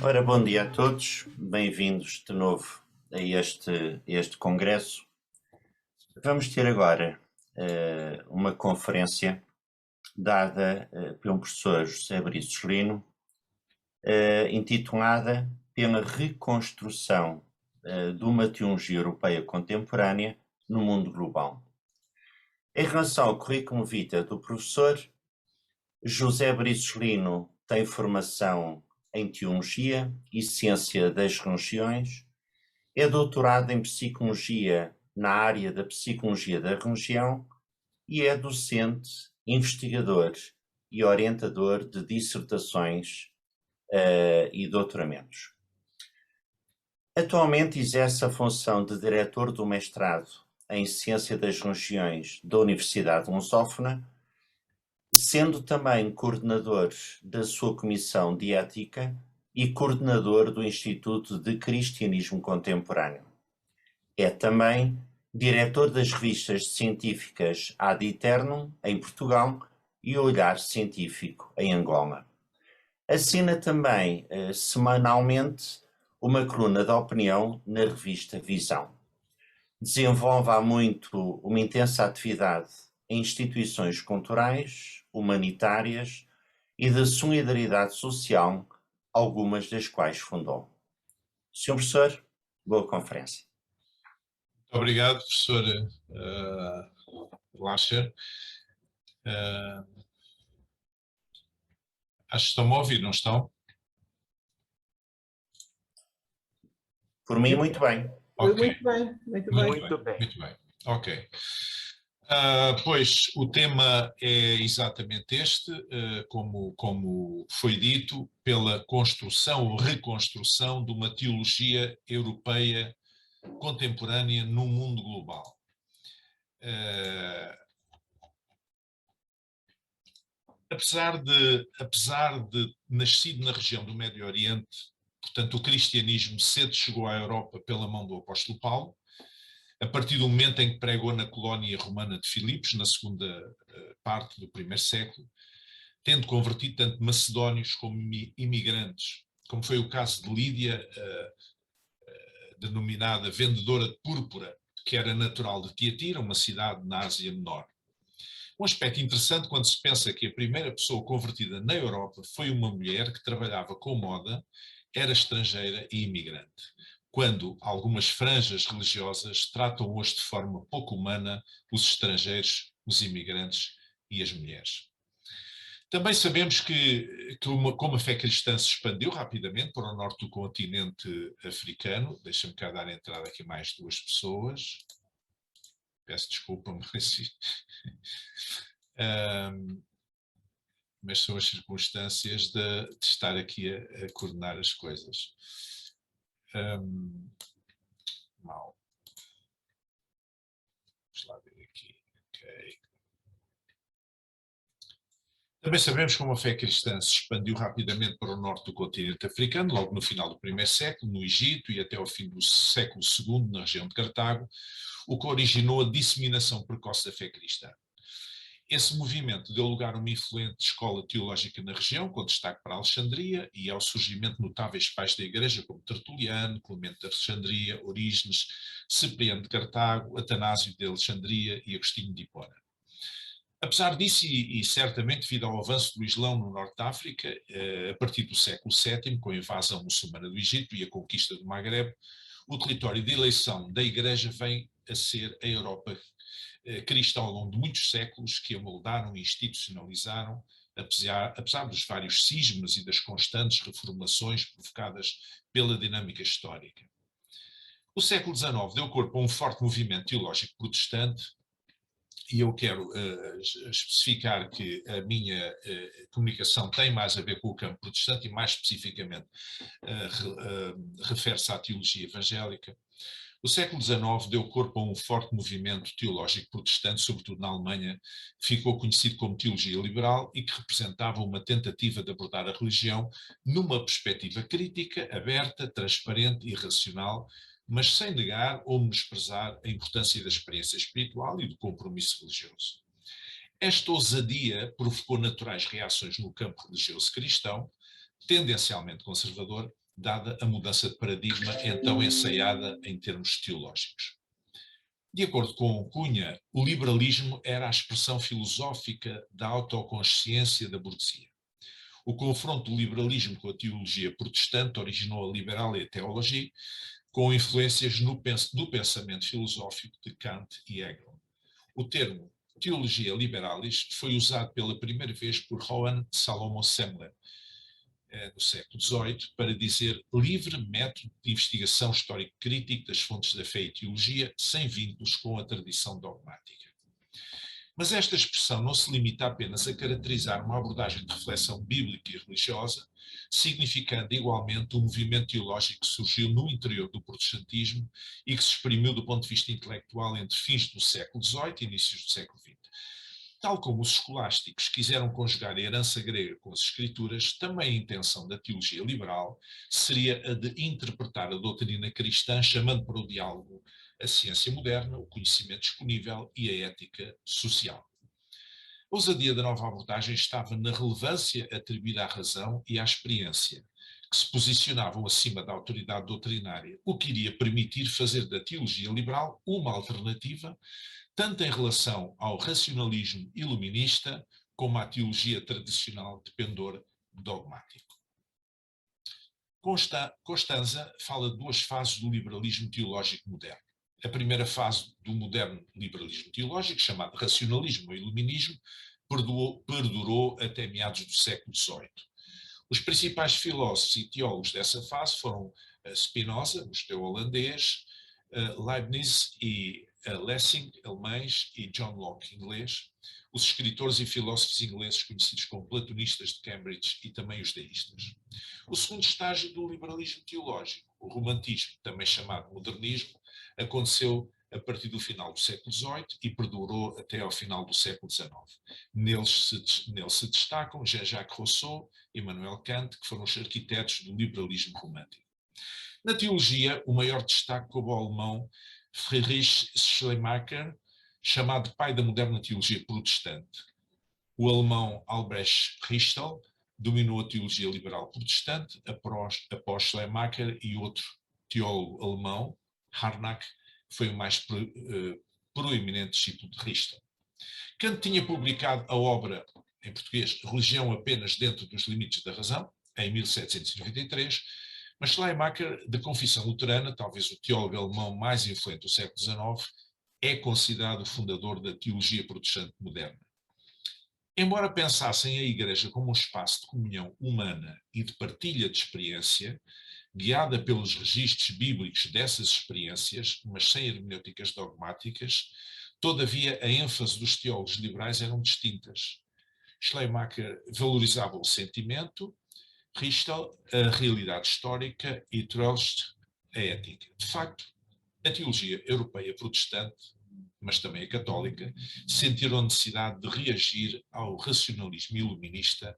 Ora, bom dia a todos, bem-vindos de novo a este congresso. Vamos ter agora uma conferência dada por um professor José Briços Lino, intitulada Pela Reconstrução de uma Teologia Europeia Contemporânea no Mundo Global. Em relação ao currículo vitae do professor, José Briços Lino tem formação em Teologia e Ciência das Religiões, é doutorado em Psicologia na área da Psicologia da Religião e é docente, investigador e orientador de dissertações e doutoramentos. Atualmente exerce a função de diretor do mestrado em Ciência das Religiões da Universidade Lusófona, sendo também coordenador da sua Comissão de Ética e coordenador do Instituto de Cristianismo Contemporâneo. É também diretor das revistas científicas Ad Eternum, em Portugal, e Olhar Científico, em Angola. Assina também, semanalmente, uma coluna de opinião na revista Visão. Desenvolve há muito uma intensa atividade em instituições culturais, humanitárias e de solidariedade social, algumas das quais fundou. Sr. Professor, boa conferência. Muito obrigado, professor Lacher. Acho que estão a ouvir, não estão? Por mim, muito bem. Okay. Muito bem. Ok. Pois, o tema é exatamente este, como foi dito, pela construção ou reconstrução de uma teologia europeia contemporânea no mundo global. Apesar de nascido na região do Médio Oriente, portanto o cristianismo cedo chegou à Europa pela mão do apóstolo Paulo, a partir do momento em que pregou na colónia romana de Filipos, na segunda parte do primeiro século, tendo convertido tanto macedónios como imigrantes, como foi o caso de Lídia, denominada vendedora de púrpura, que era natural de Tiatira, uma cidade na Ásia Menor. Um aspecto interessante quando se pensa que a primeira pessoa convertida na Europa foi uma mulher que trabalhava com moda, era estrangeira e imigrante, quando algumas franjas religiosas tratam hoje de forma pouco humana os estrangeiros, os imigrantes e as mulheres. Também sabemos como a fé cristã se expandiu rapidamente para o norte do continente africano. Deixa-me cá dar entrada aqui mais duas pessoas. Peço desculpa, mas são as circunstâncias de estar aqui a coordenar as coisas. Mal. Vamos lá ver aqui. Ok. Também sabemos como a fé cristã se expandiu rapidamente para o norte do continente africano, logo no final do primeiro século, no Egito, e até ao fim do século II, na região de Cartago, o que originou a disseminação precoce da fé cristã. Esse movimento deu lugar a uma influente escola teológica na região, com destaque para Alexandria, e ao surgimento de notáveis pais da Igreja, como Tertuliano, Clemente de Alexandria, Orígenes, Cipriano de Cartago, Atanásio de Alexandria e Agostinho de Hipona. Apesar disso, e certamente devido ao avanço do Islão no norte da África, a partir do século VII, com a invasão muçulmana do Egito e a conquista do Magreb, o território de eleição da Igreja vem a ser a Europa cristã ao longo de muitos séculos, que a moldaram e institucionalizaram, apesar dos vários cismas e das constantes reformações provocadas pela dinâmica histórica. O século XIX deu corpo a um forte movimento teológico protestante, e eu quero especificar que a minha comunicação tem mais a ver com o campo protestante e mais especificamente refere-se à teologia evangélica. O século XIX deu corpo a um forte movimento teológico protestante, sobretudo na Alemanha, que ficou conhecido como teologia liberal e que representava uma tentativa de abordar a religião numa perspectiva crítica, aberta, transparente e racional, mas sem negar ou menosprezar a importância da experiência espiritual e do compromisso religioso. Esta ousadia provocou naturais reações no campo religioso cristão, tendencialmente conservador, dada a mudança de paradigma então ensaiada em termos teológicos. De acordo com Cunha, o liberalismo era a expressão filosófica da autoconsciência da burguesia. O confronto do liberalismo com a teologia protestante originou a Liberalia Theologie, com influências do pensamento filosófico de Kant e Hegel. O termo teologia liberalis foi usado pela primeira vez por Johann Salomo Semler, no século XVIII, para dizer livre método de investigação histórico-crítico das fontes da fé e teologia, sem vínculos com a tradição dogmática. Mas esta expressão não se limita apenas a caracterizar uma abordagem de reflexão bíblica e religiosa, significando igualmente um movimento teológico que surgiu no interior do protestantismo e que se exprimiu do ponto de vista intelectual entre fins do século XVIII e inícios do século XX. Tal como os escolásticos quiseram conjugar a herança grega com as escrituras, também a intenção da teologia liberal seria a de interpretar a doutrina cristã, chamando para o diálogo a ciência moderna, o conhecimento disponível e a ética social. A ousadia da nova abordagem estava na relevância atribuída à razão e à experiência, que se posicionavam acima da autoridade doutrinária, o que iria permitir fazer da teologia liberal uma alternativa, tanto em relação ao racionalismo iluminista, como à teologia tradicional de pendor dogmático. Constanza fala de duas fases do liberalismo teológico moderno. A primeira fase do moderno liberalismo teológico, chamado racionalismo ou iluminismo, perdurou até meados do século XVIII. Os principais filósofos e teólogos dessa fase foram Spinoza, o judeu holandês, Leibniz e Lessing, alemães, e John Locke, inglês, os escritores e filósofos ingleses conhecidos como platonistas de Cambridge e também os deístas. O segundo estágio do liberalismo teológico, o romantismo, também chamado modernismo, aconteceu a partir do final do século XVIII e perdurou até ao final do século XIX. Nele se destacam Jean-Jacques Rousseau e Immanuel Kant, que foram os arquitetos do liberalismo romântico. Na teologia, o maior destaque coube ao alemão Friedrich Schleiermacher, chamado pai da moderna teologia protestante. O alemão Albrecht Ritschl dominou a teologia liberal protestante após Schleiermacher, e outro teólogo alemão, Harnack, foi o mais proeminente discípulo de Ritschl. Kant tinha publicado a obra, em português, Religião apenas dentro dos limites da razão, em 1793, mas Schleiermacher, de confissão luterana, talvez o teólogo alemão mais influente do século XIX, é considerado o fundador da teologia protestante moderna. Embora pensassem a Igreja como um espaço de comunhão humana e de partilha de experiência, guiada pelos registros bíblicos dessas experiências, mas sem hermenêuticas dogmáticas, todavia a ênfase dos teólogos liberais eram distintas. Schleiermacher valorizava o sentimento, Ritschl a realidade histórica e Trelst a ética. De facto, a teologia europeia protestante, mas também a católica, sentiram a necessidade de reagir ao racionalismo iluminista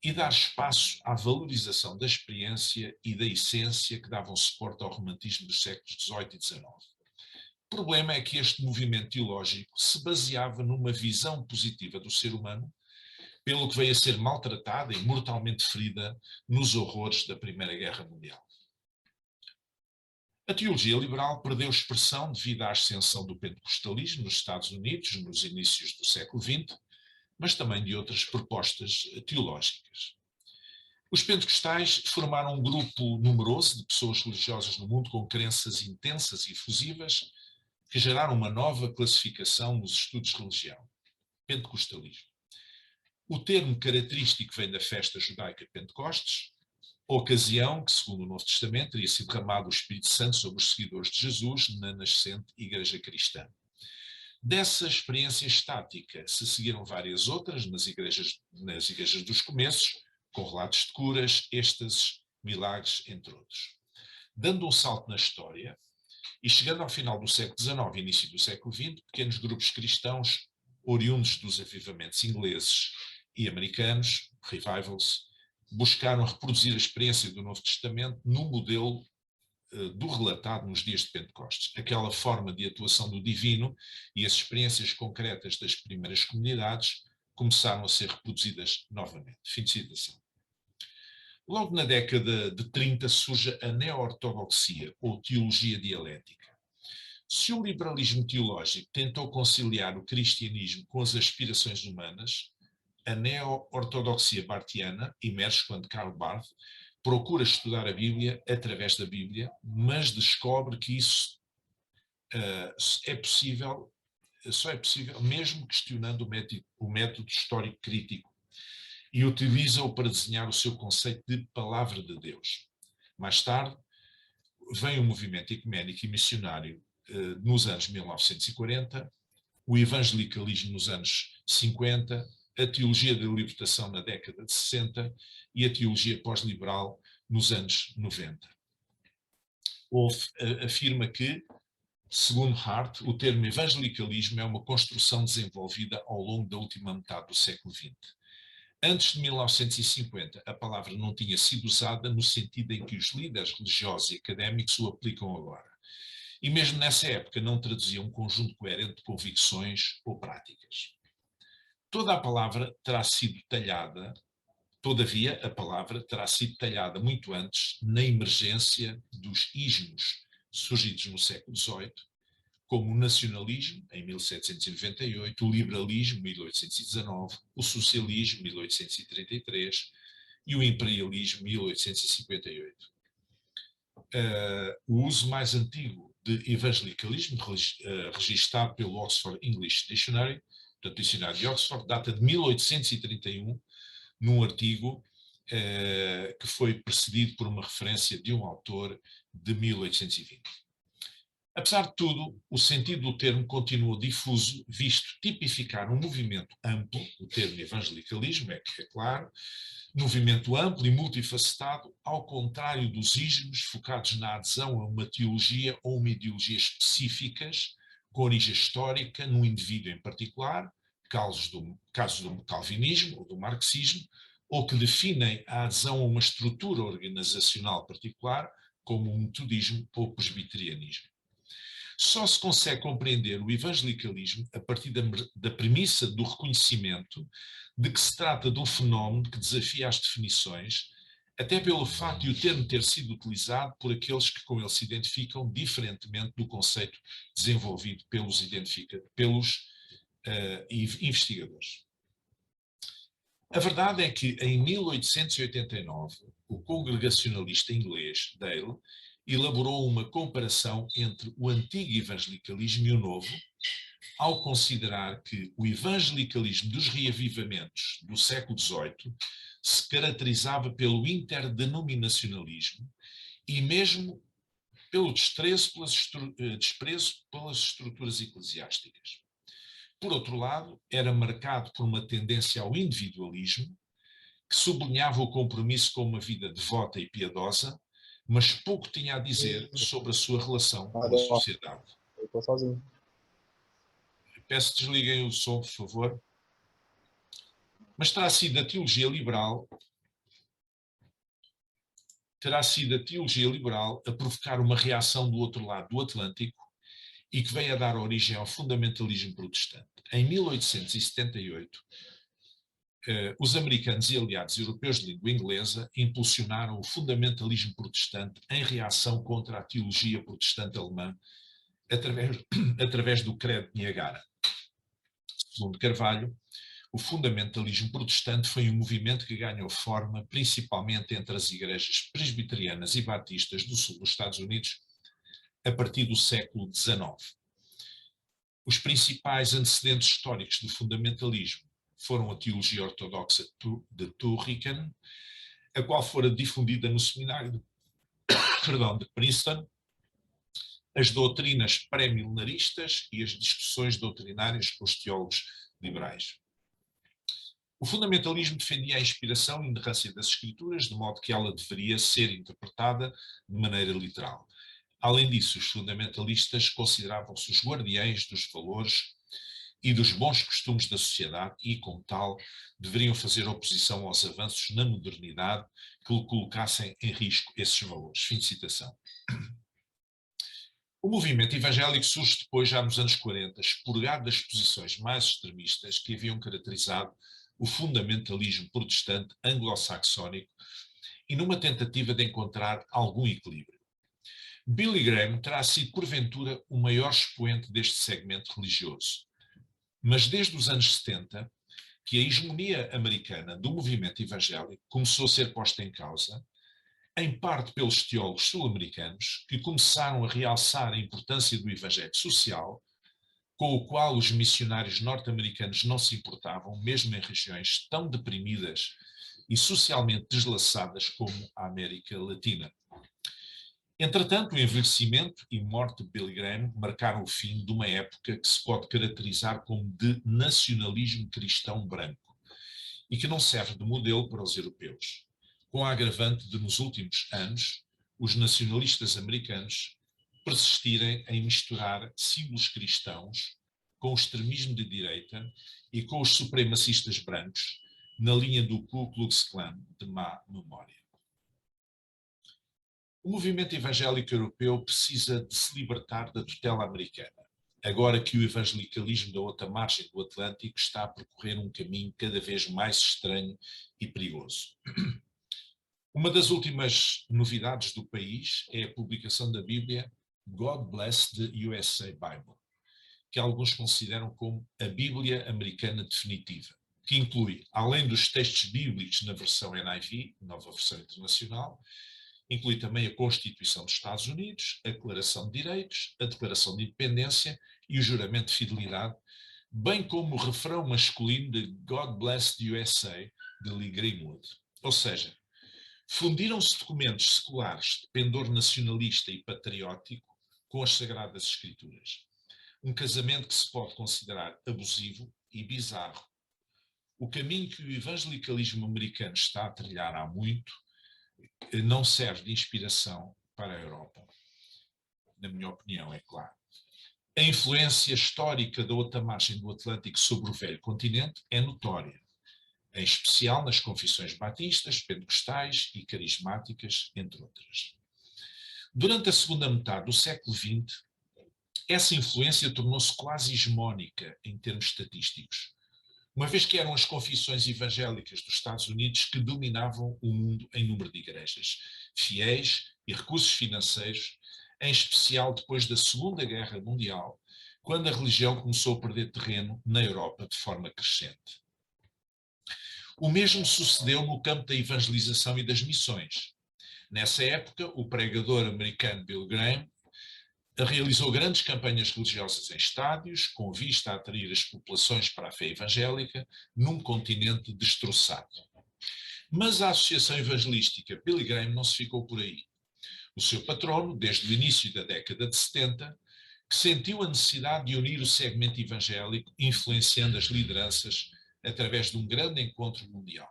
e dar espaço à valorização da experiência e da essência que davam suporte ao romantismo dos séculos XVIII e XIX. O problema é que este movimento teológico se baseava numa visão positiva do ser humano, pelo que veio a ser maltratada e mortalmente ferida nos horrores da Primeira Guerra Mundial. A teologia liberal perdeu expressão devido à ascensão do pentecostalismo nos Estados Unidos, nos inícios do século XX, mas também de outras propostas teológicas. Os pentecostais formaram um grupo numeroso de pessoas religiosas no mundo com crenças intensas e efusivas, que geraram uma nova classificação nos estudos de religião: pentecostalismo. O termo característico vem da festa judaica de Pentecostes, ocasião que, segundo o Novo Testamento, teria sido derramado o Espírito Santo sobre os seguidores de Jesus na nascente Igreja Cristã. Dessa experiência estática se seguiram várias outras nas igrejas dos começos, com relatos de curas, êxtases, milagres, entre outros. Dando um salto na história, e chegando ao final do século XIX e início do século XX, pequenos grupos cristãos, oriundos dos avivamentos ingleses e americanos, revivals, buscaram reproduzir a experiência do Novo Testamento no modelo do relatado nos dias de Pentecostes. Aquela forma de atuação do divino e as experiências concretas das primeiras comunidades começaram a ser reproduzidas novamente. Fim de citação. Logo na década de 30 surge a neo-ortodoxia, ou teologia dialética. Se o liberalismo teológico tentou conciliar o cristianismo com as aspirações humanas, a neo-ortodoxia barthiana emerge quando Karl Barth procura estudar a Bíblia através da Bíblia, mas descobre que isso só é possível mesmo questionando o método histórico crítico, e utiliza-o para desenhar o seu conceito de palavra de Deus. Mais tarde, vem o movimento ecuménico e missionário nos anos 1940, o evangelicalismo nos anos 50, a teologia da libertação na década de 60 e a teologia pós-liberal nos anos 90. Wolff afirma que, segundo Hart, o termo evangelicalismo é uma construção desenvolvida ao longo da última metade do século XX. Antes de 1950, a palavra não tinha sido usada no sentido em que os líderes religiosos e académicos o aplicam agora. E mesmo nessa época não traduzia um conjunto coerente de convicções ou práticas. Toda a palavra terá sido talhada, todavia a palavra terá sido talhada muito antes na emergência dos ismos surgidos no século XVIII, como o nacionalismo, em 1798, o liberalismo, 1819, o socialismo, 1833, e o imperialismo, 1858. O uso mais antigo de evangelicalismo, registado pelo Oxford English Dictionary, portanto, dicionário de Oxford, data de 1831, num artigo que foi precedido por uma referência de um autor de 1820. Apesar de tudo, o sentido do termo continua difuso, visto tipificar um movimento amplo, o termo evangelicalismo, é claro, movimento amplo e multifacetado, ao contrário dos ismos focados na adesão a uma teologia ou uma ideologia específicas, com origem histórica num indivíduo em particular, casos do calvinismo ou do marxismo, ou que definem a adesão a uma estrutura organizacional particular, como o metodismo ou o presbiterianismo. Só se consegue compreender o evangelicalismo a partir da premissa do reconhecimento de que se trata de um fenómeno que desafia as definições, até pelo facto de o termo ter sido utilizado por aqueles que com ele se identificam, diferentemente do conceito desenvolvido pelos investigadores. A verdade é que, em 1889, o congregacionalista inglês Dale elaborou uma comparação entre o antigo evangelicalismo e o novo, ao considerar que o evangelicalismo dos reavivamentos do século XVIII se caracterizava pelo interdenominacionalismo e mesmo pelo desprezo pelas estruturas eclesiásticas. Por outro lado, era marcado por uma tendência ao individualismo, que sublinhava o compromisso com uma vida devota e piedosa, mas pouco tinha a dizer sobre a sua relação com a sociedade. Eu estou sozinho. Peço que desliguem o som, por favor. Mas terá sido a teologia liberal a provocar uma reação do outro lado do Atlântico e que veio a dar origem ao fundamentalismo protestante. Em 1878, os americanos e aliados europeus de língua inglesa impulsionaram o fundamentalismo protestante em reação contra a teologia protestante alemã através do Credo de Niagara. Segundo Carvalho, o fundamentalismo protestante foi um movimento que ganhou forma principalmente entre as igrejas presbiterianas e batistas do sul dos Estados Unidos a partir do século XIX. Os principais antecedentes históricos do fundamentalismo foram a teologia ortodoxa de Turrican, a qual fora difundida no seminário de Princeton, as doutrinas pré-milenaristas e as discussões doutrinárias com os teólogos liberais. O fundamentalismo defendia a inspiração e inerrância das Escrituras, de modo que ela deveria ser interpretada de maneira literal. Além disso, os fundamentalistas consideravam-se os guardiães dos valores e dos bons costumes da sociedade e, como tal, deveriam fazer oposição aos avanços na modernidade que lhe colocassem em risco esses valores. Fim de citação. O movimento evangélico surge depois, já nos anos 40, expurgado das posições mais extremistas que haviam caracterizado o fundamentalismo protestante anglo-saxónico e numa tentativa de encontrar algum equilíbrio. Billy Graham terá sido, porventura, o maior expoente deste segmento religioso. Mas desde os anos 70, que a hegemonia americana do movimento evangélico começou a ser posta em causa, em parte pelos teólogos sul-americanos, que começaram a realçar a importância do evangelho social, com o qual os missionários norte-americanos não se importavam, mesmo em regiões tão deprimidas e socialmente deslaçadas como a América Latina. Entretanto, o envelhecimento e morte de Billy Graham marcaram o fim de uma época que se pode caracterizar como de nacionalismo cristão branco e que não serve de modelo para os europeus, com a agravante de, nos últimos anos, os nacionalistas americanos persistirem em misturar símbolos cristãos com o extremismo de direita e com os supremacistas brancos, na linha do Ku Klux Klan de má memória. O movimento evangélico europeu precisa de se libertar da tutela americana, agora que o evangelicalismo da outra margem do Atlântico está a percorrer um caminho cada vez mais estranho e perigoso. Uma das últimas novidades do país é a publicação da Bíblia God Bless the USA Bible, que alguns consideram como a Bíblia americana definitiva, que inclui, além dos textos bíblicos na versão NIV, nova versão internacional, inclui também a Constituição dos Estados Unidos, a Declaração de Direitos, a Declaração de Independência e o Juramento de Fidelidade, bem como o refrão masculino de God Bless the USA, de Lee Greenwood. Ou seja, fundiram-se documentos seculares de pendor nacionalista e patriótico com as Sagradas Escrituras. Um casamento que se pode considerar abusivo e bizarro. O caminho que o evangelicalismo americano está a trilhar há muito não serve de inspiração para a Europa. Na minha opinião, é claro. A influência histórica da outra margem do Atlântico sobre o velho continente é notória, em especial nas confissões batistas, pentecostais e carismáticas, entre outras. Durante a segunda metade do século XX, essa influência tornou-se quase hegemónica em termos estatísticos, uma vez que eram as confissões evangélicas dos Estados Unidos que dominavam o mundo em número de igrejas, fiéis e recursos financeiros, em especial depois da Segunda Guerra Mundial, quando a religião começou a perder terreno na Europa de forma crescente. O mesmo sucedeu no campo da evangelização e das missões. Nessa época, o pregador americano Bill Graham realizou grandes campanhas religiosas em estádios, com vista a atrair as populações para a fé evangélica, num continente destroçado. Mas a Associação Evangelística Billy Graham não se ficou por aí. O seu patrono, desde o início da década de 70, que sentiu a necessidade de unir o segmento evangélico, influenciando as lideranças através de um grande encontro mundial.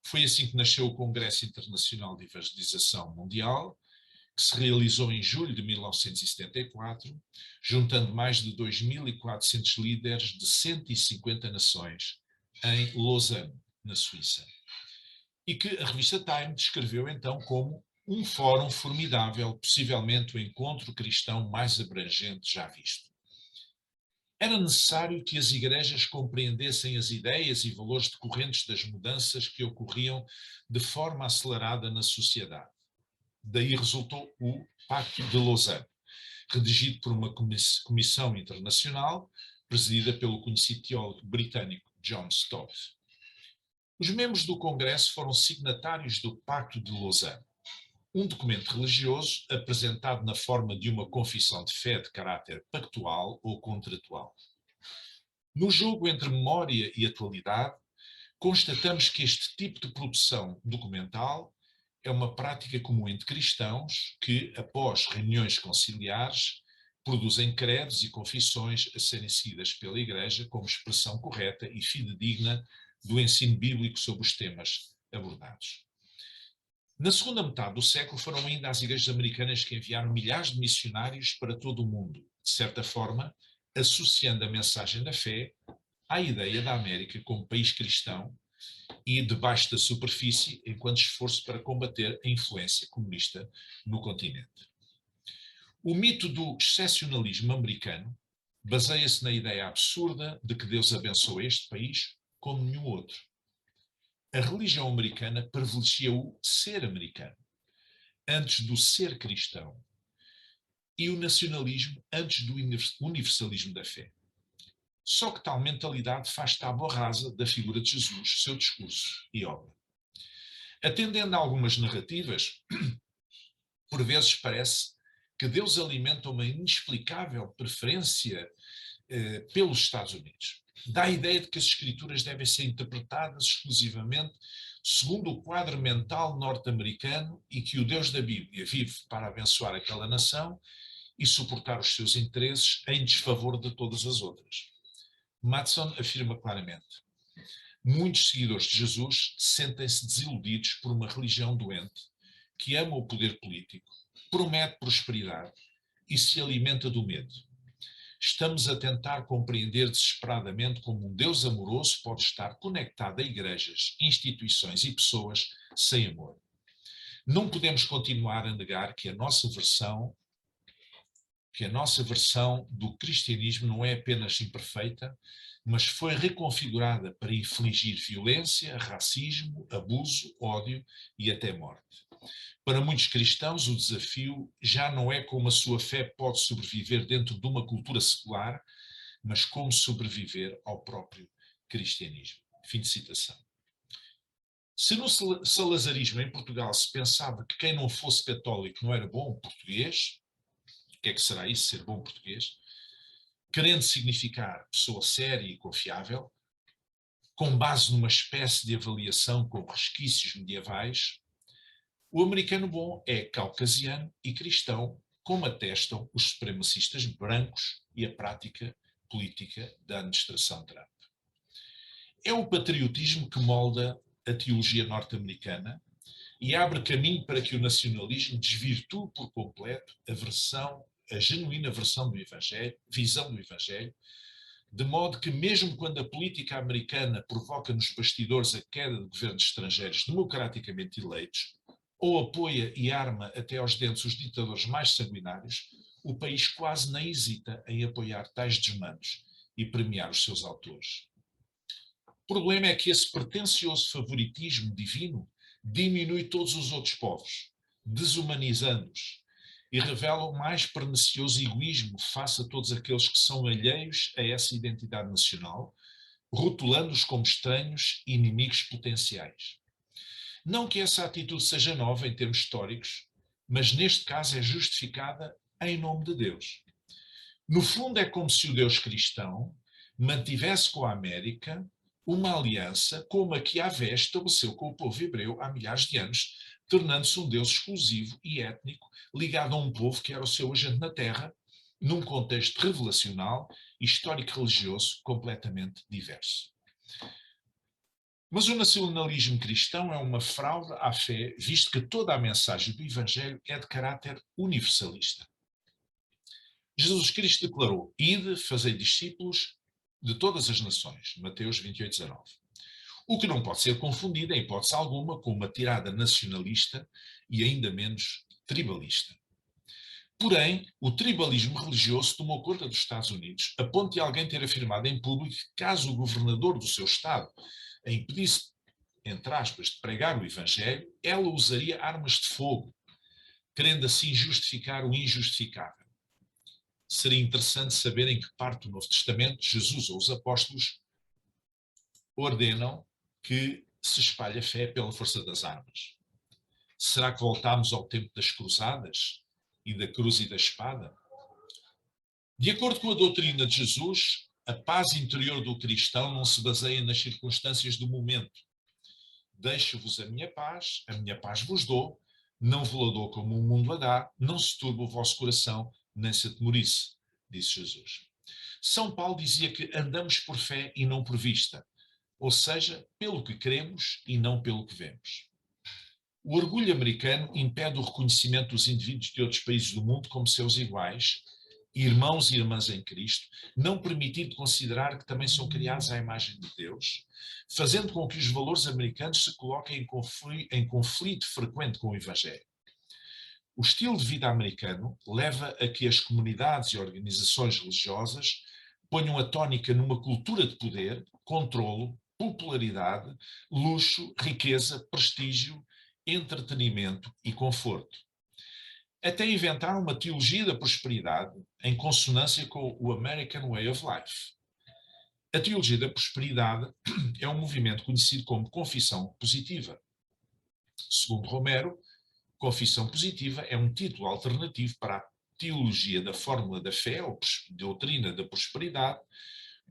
Foi assim que nasceu o Congresso Internacional de Evangelização Mundial, que se realizou em julho de 1974, juntando mais de 2.400 líderes de 150 nações em Lausanne, na Suíça. E que a revista Time descreveu então como um fórum formidável, possivelmente o encontro cristão mais abrangente já visto. Era necessário que as igrejas compreendessem as ideias e valores decorrentes das mudanças que ocorriam de forma acelerada na sociedade. Daí resultou o Pacto de Lausanne, redigido por uma comissão internacional, presidida pelo conhecido teólogo britânico John Stott. Os membros do Congresso foram signatários do Pacto de Lausanne, um documento religioso apresentado na forma de uma confissão de fé de caráter pactual ou contratual. No jogo entre memória e atualidade, constatamos que este tipo de produção documental é uma prática comum entre cristãos que, após reuniões conciliares, produzem credos e confissões a serem seguidas pela Igreja como expressão correta e fidedigna do ensino bíblico sobre os temas abordados. Na segunda metade do século foram ainda as igrejas americanas que enviaram milhares de missionários para todo o mundo, de certa forma, associando a mensagem da fé à ideia da América como país cristão e debaixo da superfície enquanto esforço para combater a influência comunista no continente. O mito do excepcionalismo americano baseia-se na ideia absurda de que Deus abençoa este país como nenhum outro. a religião americana privilegia o ser americano antes do ser cristão e o nacionalismo antes do universalismo da fé. Só que tal mentalidade faz tábua rasa da figura de Jesus, seu discurso e obra. Atendendo a algumas narrativas, por vezes parece que Deus alimenta uma inexplicável preferência pelos Estados Unidos. Dá a ideia de que as escrituras devem ser interpretadas exclusivamente segundo o quadro mental norte-americano e que o Deus da Bíblia vive para abençoar aquela nação e suportar os seus interesses em desfavor de todas as outras. Mattson afirma claramente: muitos seguidores de Jesus sentem-se desiludidos por uma religião doente que ama o poder político, promete prosperidade e se alimenta do medo. Estamos a tentar compreender desesperadamente como um Deus amoroso pode estar conectado a igrejas, instituições e pessoas sem amor. Não podemos continuar a negar que a nossa versão do cristianismo não é apenas imperfeita, mas foi reconfigurada para infligir violência, racismo, abuso, ódio e até morte. Para muitos cristãos, o desafio já não é como a sua fé pode sobreviver dentro de uma cultura secular, mas como sobreviver ao próprio cristianismo. Fim de citação. Se no salazarismo em Portugal se pensava que quem não fosse católico não era bom português, o que é que será isso, ser bom português? Querendo significar pessoa séria e confiável, com base numa espécie de avaliação com resquícios medievais, o americano bom é caucasiano e cristão, como atestam os supremacistas brancos e a prática política da administração Trump. É o patriotismo que molda a teologia norte-americana e abre caminho para que o nacionalismo desvirtue por completo a genuína visão do Evangelho, de modo que mesmo quando a política americana provoca nos bastidores a queda de governos estrangeiros democraticamente eleitos, ou apoia e arma até aos dentes os ditadores mais sanguinários, o país quase nem hesita em apoiar tais desmandos e premiar os seus autores. O problema é que esse pretencioso favoritismo divino diminui todos os outros povos, desumanizando-os, e revela o mais pernicioso egoísmo face a todos aqueles que são alheios a essa identidade nacional, rotulando-os como estranhos e inimigos potenciais. Não que essa atitude seja nova em termos históricos, mas neste caso é justificada em nome de Deus. No fundo é como se o Deus cristão mantivesse com a América uma aliança como a que Yahvé estabeleceu com o povo hebreu há milhares de anos, tornando-se um Deus exclusivo e étnico ligado a um povo que era o seu agente na Terra, num contexto revelacional e histórico-religioso completamente diverso. Mas o nacionalismo cristão é uma fraude à fé, visto que toda a mensagem do Evangelho é de caráter universalista. Jesus Cristo declarou: ide, fazei discípulos de todas as nações, Mateus 28:19. O que não pode ser confundido, em hipótese alguma, com uma tirada nacionalista e ainda menos tribalista. Porém, o tribalismo religioso tomou conta dos Estados Unidos, a ponto de alguém ter afirmado em público que, caso o governador do seu estado a impedisse, entre aspas, de pregar o Evangelho, ela usaria armas de fogo, querendo assim justificar o injustificável. Seria interessante saber em que parte do Novo Testamento Jesus ou os apóstolos ordenam que se espalhe a fé pela força das armas. Será que voltamos ao tempo das cruzadas e da cruz e da espada? De acordo com a doutrina de Jesus, a paz interior do cristão não se baseia nas circunstâncias do momento. Deixo-vos a minha paz vos dou, não vos dou como o mundo a dá, não se turbe o vosso coração, nem se atemorice, disse Jesus. São Paulo dizia que andamos por fé e não por vista, ou seja, pelo que queremos e não pelo que vemos. O orgulho americano impede o reconhecimento dos indivíduos de outros países do mundo como seus iguais, irmãos e irmãs em Cristo, não permitindo considerar que também são criados à imagem de Deus, fazendo com que os valores americanos se coloquem em conflito frequente com o Evangelho. O estilo de vida americano leva a que as comunidades e organizações religiosas ponham a tónica numa cultura de poder, controlo, popularidade, luxo, riqueza, prestígio, entretenimento e conforto. Até inventar uma teologia da prosperidade em consonância com o American Way of Life. A teologia da prosperidade é um movimento conhecido como confissão positiva. Segundo Romero, confissão positiva é um título alternativo para a teologia da fórmula da fé, ou doutrina da prosperidade,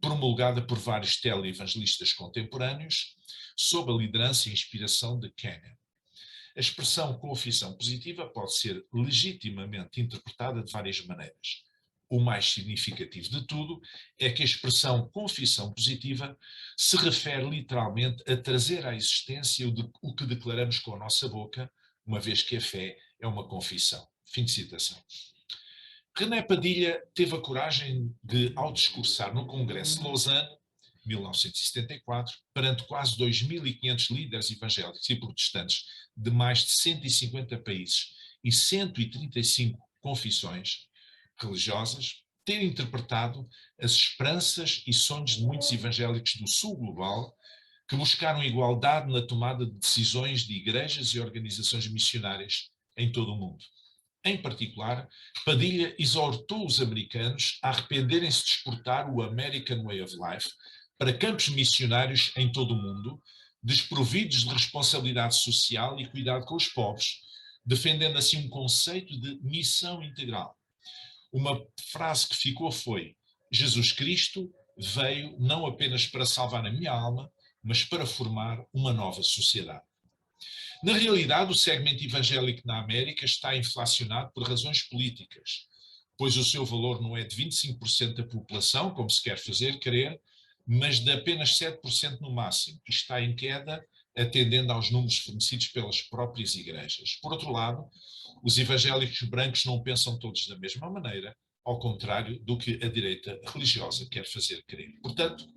promulgada por vários televangelistas contemporâneos, sob a liderança e inspiração de Kenyon. A expressão confissão positiva pode ser legitimamente interpretada de várias maneiras. O mais significativo de tudo é que a expressão confissão positiva se refere literalmente a trazer à existência o que declaramos com a nossa boca, uma vez que a fé é uma confissão. Fim de citação. René Padilha teve a coragem de, ao discursar no Congresso de Lausanne, 1974, perante quase 2.500 líderes evangélicos e protestantes de mais de 150 países e 135 confissões religiosas, ter interpretado as esperanças e sonhos de muitos evangélicos do sul global que buscaram igualdade na tomada de decisões de igrejas e organizações missionárias em todo o mundo. Em particular, Padilha exortou os americanos a arrependerem-se de exportar o American Way of Life para campos missionários em todo o mundo, desprovidos de responsabilidade social e cuidado com os pobres, defendendo assim um conceito de missão integral. Uma frase que ficou foi: Jesus Cristo veio não apenas para salvar a minha alma, mas para formar uma nova sociedade. Na realidade, o segmento evangélico na América está inflacionado por razões políticas, pois o seu valor não é de 25% da população, como se quer fazer crer, mas de apenas 7% no máximo, e está em queda, atendendo aos números fornecidos pelas próprias igrejas. Por outro lado, os evangélicos brancos não pensam todos da mesma maneira, ao contrário do que a direita religiosa quer fazer crer. Portanto,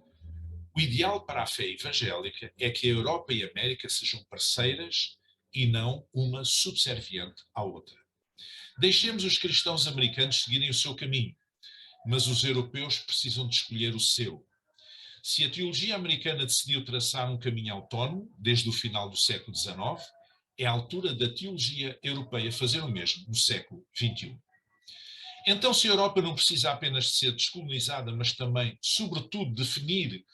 o ideal para a fé evangélica é que a Europa e a América sejam parceiras e não uma subserviente à outra. Deixemos os cristãos americanos seguirem o seu caminho, mas os europeus precisam de escolher o seu. Se a teologia americana decidiu traçar um caminho autónomo desde o final do século XIX, é a altura da teologia europeia fazer o mesmo no século XXI. Então, se a Europa não precisa apenas de ser descolonizada, mas também, sobretudo, definir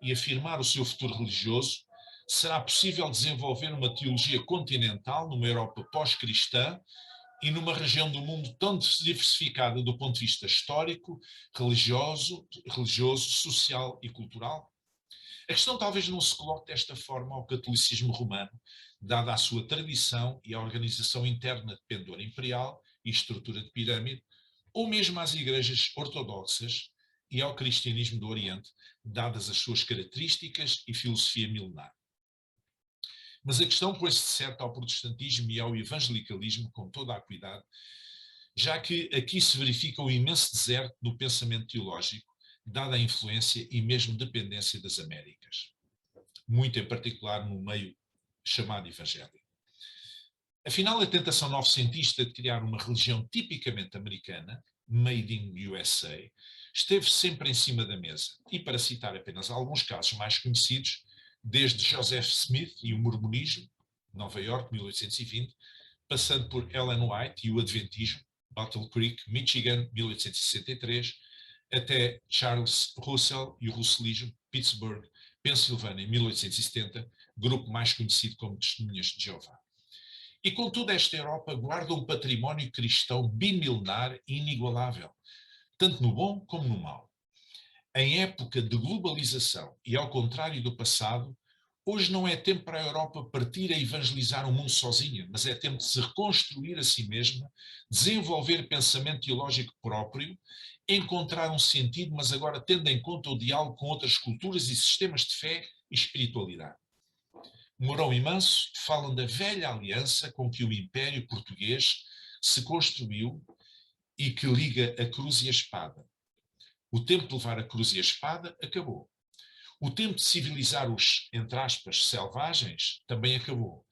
e afirmar o seu futuro religioso, será possível desenvolver uma teologia continental numa Europa pós-cristã e numa região do mundo tão diversificada do ponto de vista histórico, religioso, social e cultural? A questão talvez não se coloque desta forma ao catolicismo romano, dada a sua tradição e a organização interna de pendor imperial e estrutura de pirâmide, ou mesmo às igrejas ortodoxas e ao cristianismo do Oriente, dadas as suas características e filosofia milenar. Mas a questão põe-se de certo ao protestantismo e ao evangelicalismo com toda a cuidado, já que aqui se verifica o imenso deserto do pensamento teológico, dada a influência e mesmo dependência das Américas, muito em particular no meio chamado evangélico. Afinal, a tentação novecentista de criar uma religião tipicamente americana, made in USA, esteve sempre em cima da mesa. E para citar apenas alguns casos mais conhecidos, desde Joseph Smith e o Mormonismo, Nova York, 1820, passando por Ellen White e o Adventismo, Battle Creek, Michigan, 1863, até Charles Russell e o Russellismo, Pittsburgh, Pensilvânia, 1870, grupo mais conhecido como Testemunhas de Jeová. E contudo, esta Europa guarda um património cristão bimilenar e inigualável, tanto no bom como no mau. Em época de globalização e ao contrário do passado, hoje não é tempo para a Europa partir a evangelizar o mundo sozinha, mas é tempo de se reconstruir a si mesma, desenvolver pensamento teológico próprio, encontrar um sentido, mas agora tendo em conta o diálogo com outras culturas e sistemas de fé e espiritualidade. Mourão e Manso falam da velha aliança com que o Império Português se construiu e que liga a cruz e a espada. O tempo de levar a cruz e a espada acabou. O tempo de civilizar os, entre aspas, selvagens também acabou.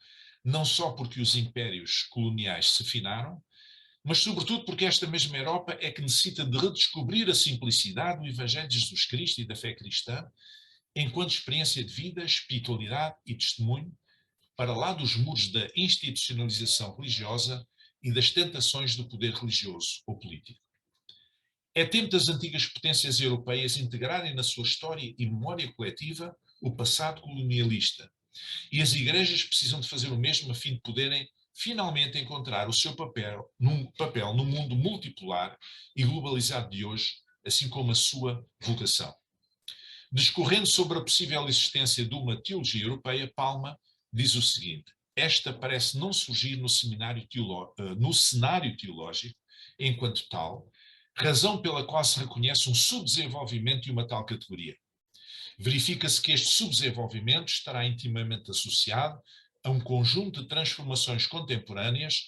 Não só porque os impérios coloniais se finaram, mas sobretudo porque esta mesma Europa é que necessita de redescobrir a simplicidade do Evangelho de Jesus Cristo e da fé cristã enquanto experiência de vida, espiritualidade e testemunho, para lá dos muros da institucionalização religiosa e das tentações do poder religioso ou político. É tempo das antigas potências europeias integrarem na sua história e memória coletiva o passado colonialista. E as igrejas precisam de fazer o mesmo a fim de poderem finalmente encontrar o seu papel no mundo multipolar e globalizado de hoje, assim como a sua vocação. Discorrendo sobre a possível existência de uma teologia europeia, Palma diz o seguinte: esta parece não surgir no cenário teológico enquanto tal, razão pela qual se reconhece um subdesenvolvimento de uma tal categoria. Verifica-se que este subdesenvolvimento estará intimamente associado a um conjunto de transformações contemporâneas,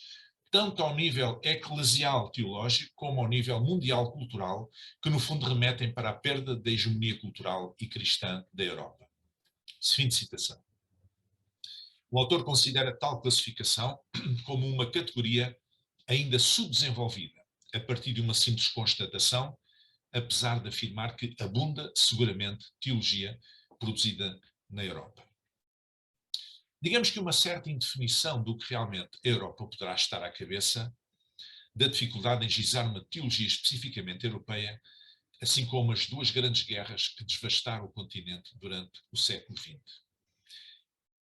tanto ao nível eclesial teológico como ao nível mundial cultural, que no fundo remetem para a perda da hegemonia cultural e cristã da Europa. Fim de citação. O autor considera tal classificação como uma categoria ainda subdesenvolvida, a partir de uma simples constatação, apesar de afirmar que abunda seguramente teologia produzida na Europa. Digamos que uma certa indefinição do que realmente a Europa poderá estar à cabeça da dificuldade em gizar uma teologia especificamente europeia, assim como as duas grandes guerras que devastaram o continente durante o século XX.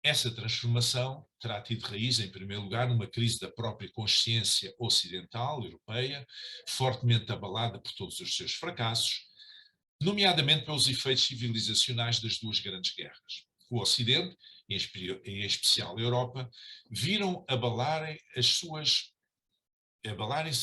Essa transformação terá tido raiz, em primeiro lugar, numa crise da própria consciência ocidental, europeia, fortemente abalada por todos os seus fracassos, nomeadamente pelos efeitos civilizacionais das duas grandes guerras. O Ocidente, em especial a Europa, viram abalarem-se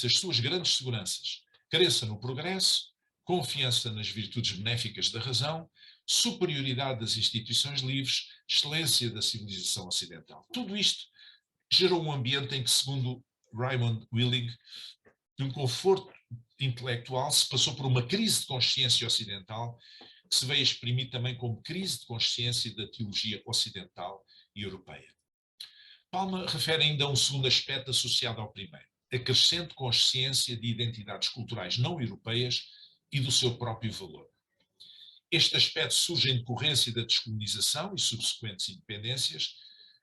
as suas grandes seguranças, crença no progresso, confiança nas virtudes benéficas da razão, superioridade das instituições livres, excelência da civilização ocidental. Tudo isto gerou um ambiente em que, segundo Raymond Willig, de um conforto intelectual se passou por uma crise de consciência ocidental, que se veio exprimir também como crise de consciência da teologia ocidental e europeia. Palma refere ainda um segundo aspecto associado ao primeiro, a crescente consciência de identidades culturais não europeias e do seu próprio valor. Este aspecto surge em decorrência da descolonização e subsequentes independências,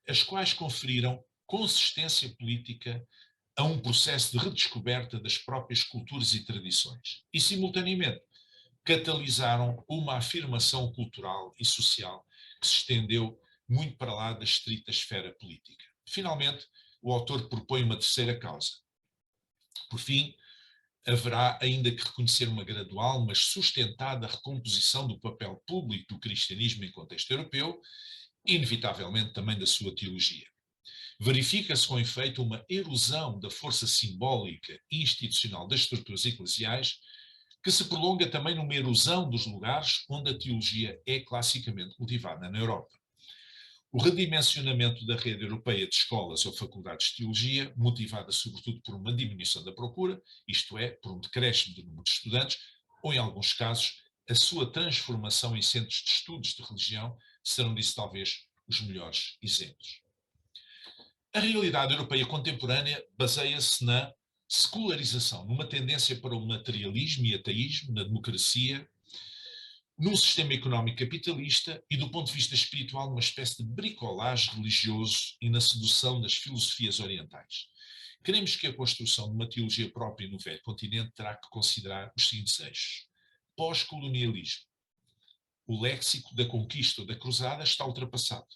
as quais conferiram consistência política a um processo de redescoberta das próprias culturas e tradições e, simultaneamente, catalisaram uma afirmação cultural e social que se estendeu muito para lá da estrita esfera política. Finalmente, o autor propõe uma terceira causa. Por fim, haverá ainda que reconhecer uma gradual, mas sustentada recomposição do papel público do cristianismo em contexto europeu, e inevitavelmente também da sua teologia. Verifica-se com efeito uma erosão da força simbólica e institucional das estruturas eclesiais, que se prolonga também numa erosão dos lugares onde a teologia é classicamente cultivada na Europa. O redimensionamento da rede europeia de escolas ou faculdades de teologia, motivada sobretudo por uma diminuição da procura, isto é, por um decréscimo do número de estudantes, ou em alguns casos, a sua transformação em centros de estudos de religião, serão disso talvez os melhores exemplos. A realidade europeia contemporânea baseia-se na secularização, numa tendência para o materialismo e ateísmo, na democracia, num sistema económico capitalista e, do ponto de vista espiritual, numa espécie de bricolagem religioso e na sedução das filosofias orientais. Queremos que a construção de uma teologia própria no velho continente terá que considerar os seguintes eixos. Pós-colonialismo. O léxico da conquista ou da cruzada está ultrapassado.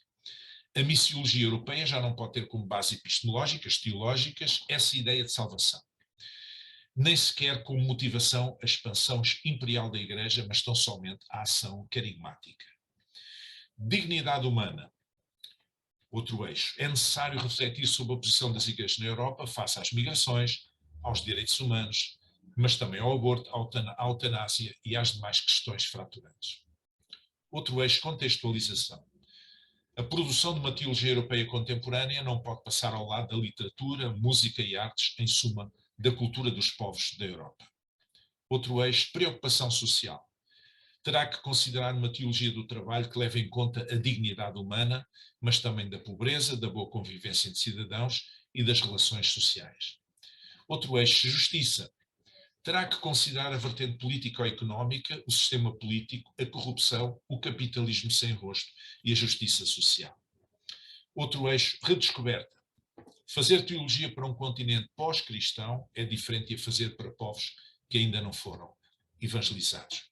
A missiologia europeia já não pode ter como base epistemológicas, teológicas, essa ideia de salvação. Nem sequer como motivação a expansão imperial da Igreja, mas tão somente a ação carigmática. Dignidade humana. Outro eixo. É necessário refletir sobre a posição das igrejas na Europa face às migrações, aos direitos humanos, mas também ao aborto, à eutanásia e às demais questões fraturantes. Outro eixo. Contextualização. A produção de uma teologia europeia contemporânea não pode passar ao lado da literatura, música e artes, em suma, da cultura dos povos da Europa. Outro eixo, preocupação social. Terá que considerar uma teologia do trabalho que leve em conta a dignidade humana, mas também da pobreza, da boa convivência entre cidadãos e das relações sociais. Outro eixo, justiça. terá que considerar a vertente político-económica, o sistema político, a corrupção, o capitalismo sem rosto e a justiça social. Outro eixo, redescoberta. Fazer teologia para um continente pós-cristão é diferente de fazer para povos que ainda não foram evangelizados.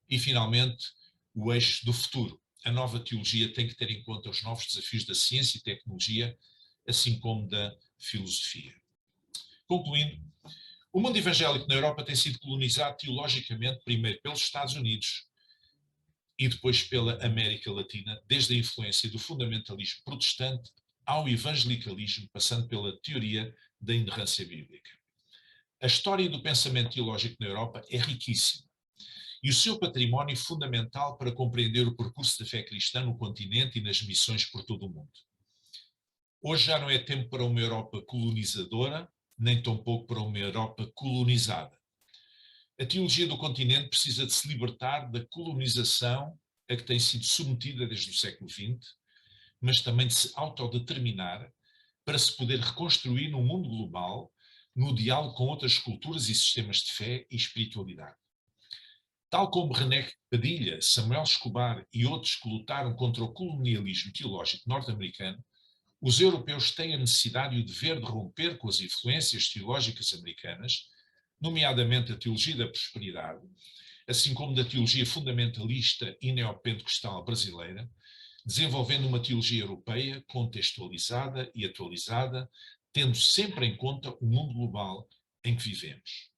E, finalmente, o eixo do futuro. A nova teologia tem que ter em conta os novos desafios da ciência e tecnologia, assim como da filosofia. Concluindo, o mundo evangélico na Europa tem sido colonizado teologicamente primeiro pelos Estados Unidos e depois pela América Latina, desde a influência do fundamentalismo protestante ao evangelicalismo, passando pela teoria da inerrância bíblica. A história do pensamento teológico na Europa é riquíssima e o seu património fundamental para compreender o percurso da fé cristã no continente e nas missões por todo o mundo. Hoje já não é tempo para uma Europa colonizadora, nem tampouco para uma Europa colonizada. A teologia do continente precisa de se libertar da colonização a que tem sido submetida desde o século XX, mas também de se autodeterminar para se poder reconstruir num mundo global, no diálogo com outras culturas e sistemas de fé e espiritualidade. Tal como René Padilha, Samuel Escobar e outros que lutaram contra o colonialismo teológico norte-americano, os europeus têm a necessidade e o dever de romper com as influências teológicas americanas, nomeadamente a teologia da prosperidade, assim como da teologia fundamentalista e neopentecostal brasileira, desenvolvendo uma teologia europeia contextualizada e atualizada, tendo sempre em conta o mundo global em que vivemos.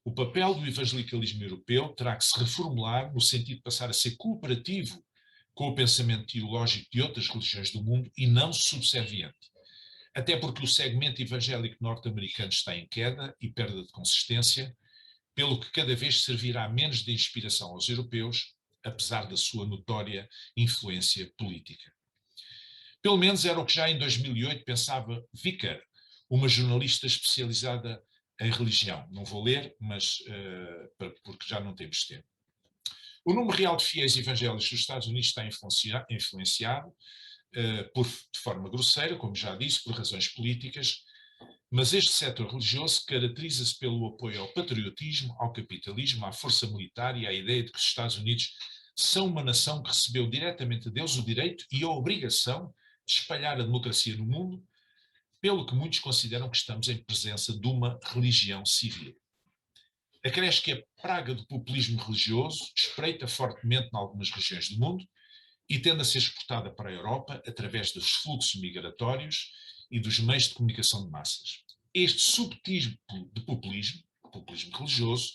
O papel do evangelicalismo europeu terá que se reformular no sentido de passar a ser cooperativo com o pensamento teológico de outras religiões do mundo e não subserviente. Até porque o segmento evangélico norte-americano está em queda e perda de consistência, pelo que cada vez servirá menos de inspiração aos europeus, apesar da sua notória influência política. Pelo menos era o que já em 2008 pensava Vicker, uma jornalista especializada em religião. Não vou ler, mas porque já não temos tempo. O número real de fiéis evangélicos dos Estados Unidos está influenciado de forma grosseira, como já disse, por razões políticas, mas este setor religioso caracteriza-se pelo apoio ao patriotismo, ao capitalismo, à força militar e à ideia de que os Estados Unidos são uma nação que recebeu diretamente de Deus o direito e a obrigação de espalhar a democracia no mundo, pelo que muitos consideram que estamos em presença de uma religião civil. Acresce que a praga do populismo religioso espreita fortemente em algumas regiões do mundo e tende a ser exportada para a Europa através dos fluxos migratórios e dos meios de comunicação de massas. Este subtipo de populismo religioso,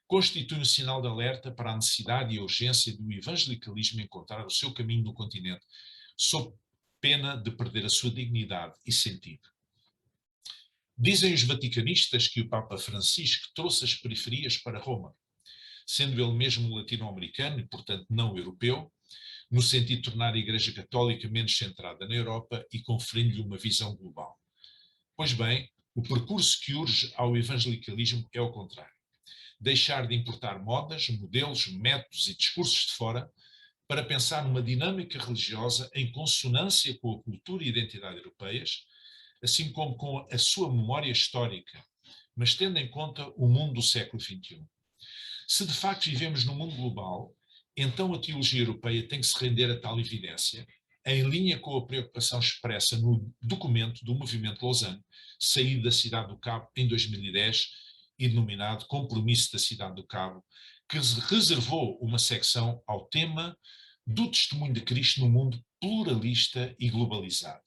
constitui um sinal de alerta para a necessidade e a urgência do evangelicalismo encontrar o seu caminho no continente, sob pena de perder a sua dignidade e sentido. Dizem os vaticanistas que o Papa Francisco trouxe as periferias para Roma, sendo ele mesmo latino-americano e, portanto, não europeu, no sentido de tornar a Igreja Católica menos centrada na Europa e conferindo-lhe uma visão global. Pois bem, o percurso que urge ao evangelicalismo é o contrário. Deixar de importar modas, modelos, métodos e discursos de fora para pensar numa dinâmica religiosa em consonância com a cultura e identidade europeias, assim como com a sua memória histórica, mas tendo em conta o mundo do século XXI. Se de facto vivemos num mundo global, então a teologia europeia tem que se render a tal evidência, em linha com a preocupação expressa no documento do Movimento Lausanne, saído da Cidade do Cabo em 2010 e denominado Compromisso da Cidade do Cabo, que reservou uma secção ao tema do testemunho de Cristo no mundo pluralista e globalizado.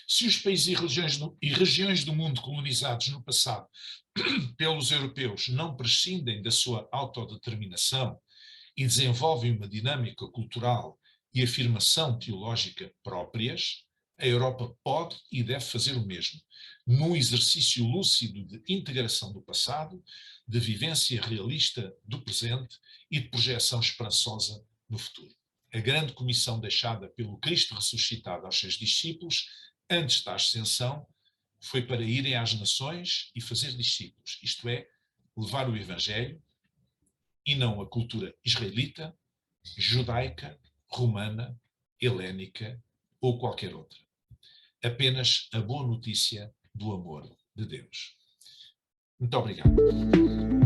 Se os países e regiões do mundo colonizados no passado pelos europeus não prescindem da sua autodeterminação e desenvolvem uma dinâmica cultural e afirmação teológica próprias, a Europa pode e deve fazer o mesmo, num exercício lúcido de integração do passado, de vivência realista do presente e de projeção esperançosa no futuro. A grande comissão deixada pelo Cristo ressuscitado aos seus discípulos antes da ascensão foi para irem às nações e fazer discípulos, isto é, levar o Evangelho e não a cultura israelita, judaica, romana, helénica ou qualquer outra. Apenas a boa notícia do amor de Deus. Muito obrigado.